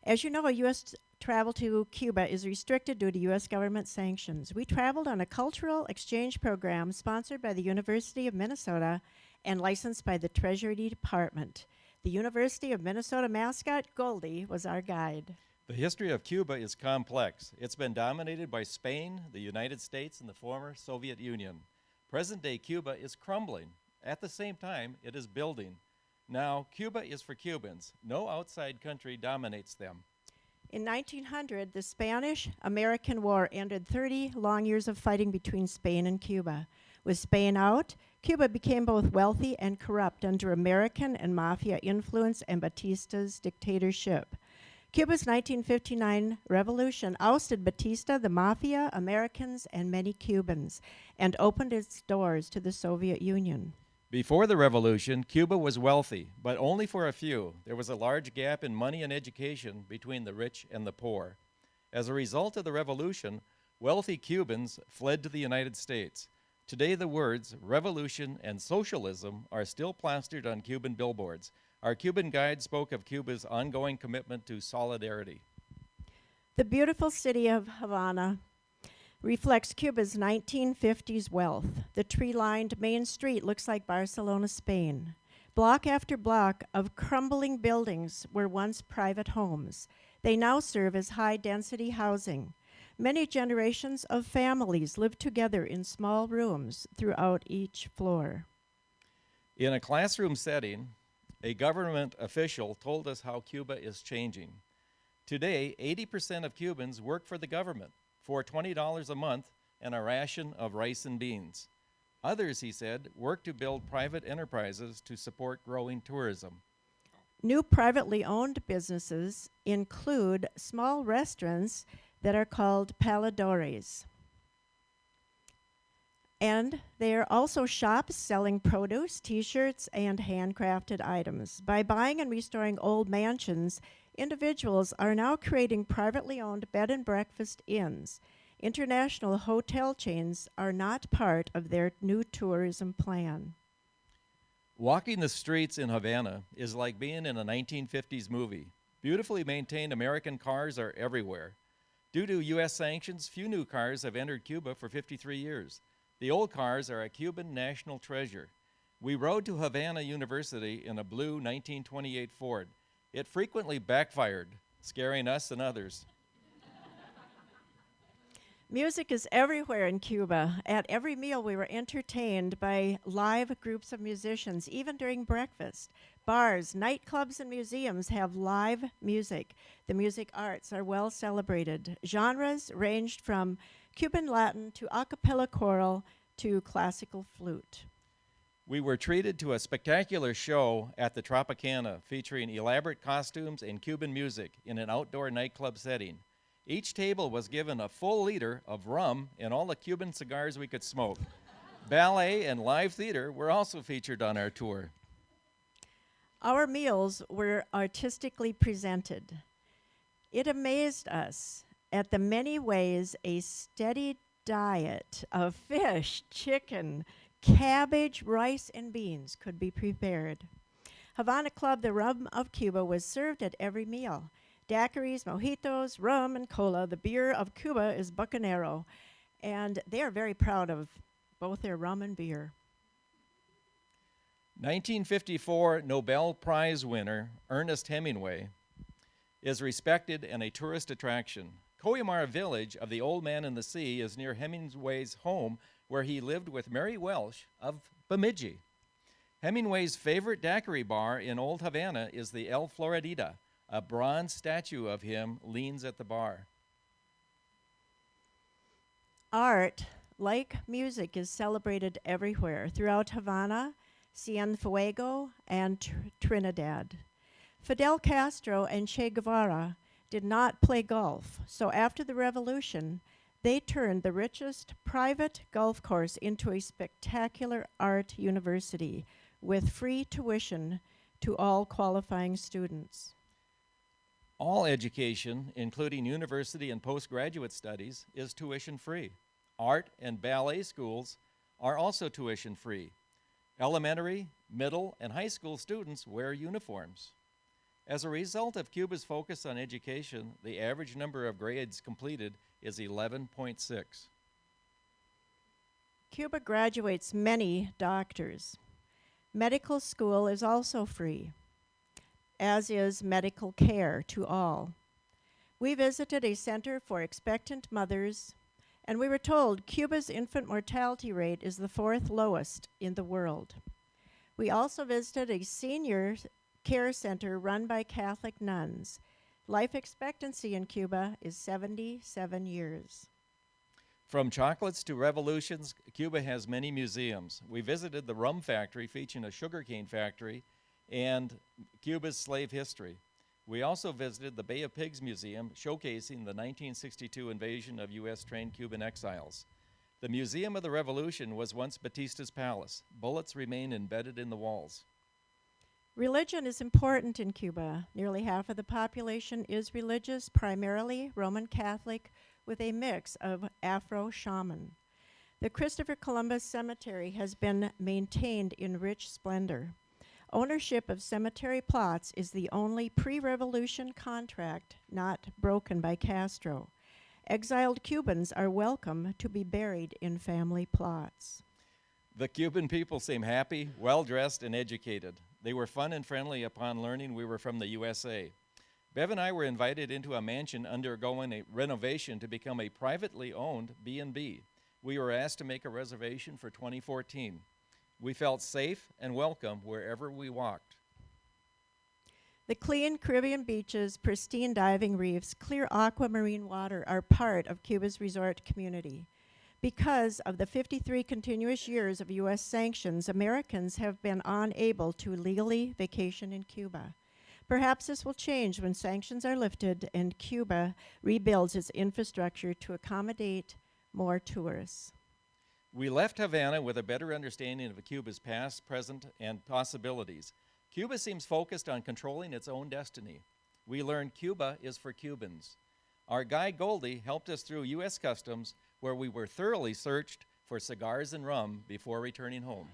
As you know, U.S. travel to Cuba is restricted due to U.S. government sanctions. We traveled on a cultural exchange program sponsored by the University of Minnesota and licensed by the Treasury Department. The University of Minnesota mascot, Goldie, was our guide. The history of Cuba is complex. It's been dominated by Spain, the United States, and the former Soviet Union. Present-day Cuba is crumbling. At the same time, it is building. Now, Cuba is for Cubans. No outside country dominates them. In 1900, the Spanish-American War ended 30 long years of fighting between Spain and Cuba. With Spain out, Cuba became both wealthy and corrupt under American and mafia influence and Batista's dictatorship. Cuba's 1959 revolution ousted Batista, the mafia, Americans, and many Cubans, and opened its doors to the Soviet Union. Before the revolution, Cuba was wealthy, but only for a few. There was a large gap in money and education between the rich and the poor. As a result of the revolution, wealthy Cubans fled to the United States. Today, the words revolution and socialism are still plastered on Cuban billboards. Our Cuban guide spoke of Cuba's ongoing commitment to solidarity. The beautiful city of Havana reflects Cuba's 1950s wealth. The tree-lined main street looks like Barcelona, Spain. Block after block of crumbling buildings were once private homes. They now serve as high-density housing. Many generations of families live together in small rooms throughout each floor. In a classroom setting, a government official told us how Cuba is changing. Today, 80% of Cubans work for the government for $20 a month and a ration of rice and beans. Others, he said, work to build private enterprises to support growing tourism. New privately owned businesses include small restaurants that are called paladores. And there are also shops selling produce, t-shirts, and handcrafted items. By buying and restoring old mansions, individuals are now creating privately owned bed and breakfast inns. International hotel chains are not part of their new tourism plan. Walking the streets in Havana is like being in a 1950s movie. Beautifully maintained American cars are everywhere. Due to U.S. sanctions, few new cars have entered Cuba for 53 years. The old cars are a Cuban national treasure. We rode to Havana University in a blue 1928 Ford. It frequently backfired, scaring us and others. Music is everywhere in Cuba. At every meal, we were entertained by live groups of musicians, even during breakfast. Bars, nightclubs, and museums have live music. The music arts are well celebrated. Genres ranged from Cuban Latin to a cappella choral to classical flute. We were treated to a spectacular show at the Tropicana featuring elaborate costumes and Cuban music in an outdoor nightclub setting. Each table was given a full liter of rum and all the Cuban cigars we could smoke. Ballet and live theater were also featured on our tour. Our meals were artistically presented. It amazed us at the many ways a steady diet of fish, chicken, cabbage, rice, and beans could be prepared. Havana Club, the rum of Cuba, was served at every meal. Daiquiris, mojitos, rum, and cola. The beer of Cuba is Bucanero, and they are very proud of both their rum and beer. 1954 Nobel Prize winner Ernest Hemingway is respected and a tourist attraction. Koyamar Village of the Old Man and the Sea is near Hemingway's home, where he lived with Mary Welsh of Bemidji. Hemingway's favorite daiquiri bar in Old Havana is the El Floridita. A bronze statue of him leans at the bar. Art, like music, is celebrated everywhere throughout Havana, Cienfuegos, and Trinidad. Fidel Castro and Che Guevara did not play golf, so after the revolution, they turned the richest private golf course into a spectacular art university with free tuition to all qualifying students. All education, including university and postgraduate studies, is tuition-free. Art and ballet schools are also tuition-free. Elementary, middle, and high school students wear uniforms. As a result of Cuba's focus on education, the average number of grades completed is 11.6. Cuba graduates many doctors. Medical school is also free, as is medical care to all. We visited a center for expectant mothers, and we were told Cuba's infant mortality rate is the 4th lowest in the world. We also visited a senior care center run by Catholic nuns. Life expectancy in Cuba is 77 years. From chocolates to revolutions, Cuba has many museums. We visited the rum factory featuring a sugarcane factory and Cuba's slave history. We also visited the Bay of Pigs Museum, showcasing the 1962 invasion of U.S.-trained Cuban exiles. The Museum of the Revolution was once Batista's palace. Bullets remain embedded in the walls. Religion is important in Cuba. Nearly half of the population is religious, primarily Roman Catholic, with a mix of Afro-shaman. The Christopher Columbus Cemetery has been maintained in rich splendor. Ownership of cemetery plots is the only pre-revolution contract not broken by Castro. Exiled Cubans are welcome to be buried in family plots. The Cuban people seem happy, well-dressed, and educated. They were fun and friendly upon learning we were from the USA. Bev and I were invited into a mansion undergoing a renovation to become a privately owned B&B. We were asked to make a reservation for 2014. We felt safe and welcome wherever we walked. The clean Caribbean beaches, pristine diving reefs, clear aquamarine water are part of Cuba's resort community. Because of the 53 continuous years of U.S. sanctions, Americans have been unable to legally vacation in Cuba. Perhaps this will change when sanctions are lifted and Cuba rebuilds its infrastructure to accommodate more tourists. We left Havana with a better understanding of Cuba's past, present, and possibilities. Cuba seems focused on controlling its own destiny. We learned Cuba is for Cubans. Our guide Goldie helped us through U.S. Customs, where we were thoroughly searched for cigars and rum before returning home.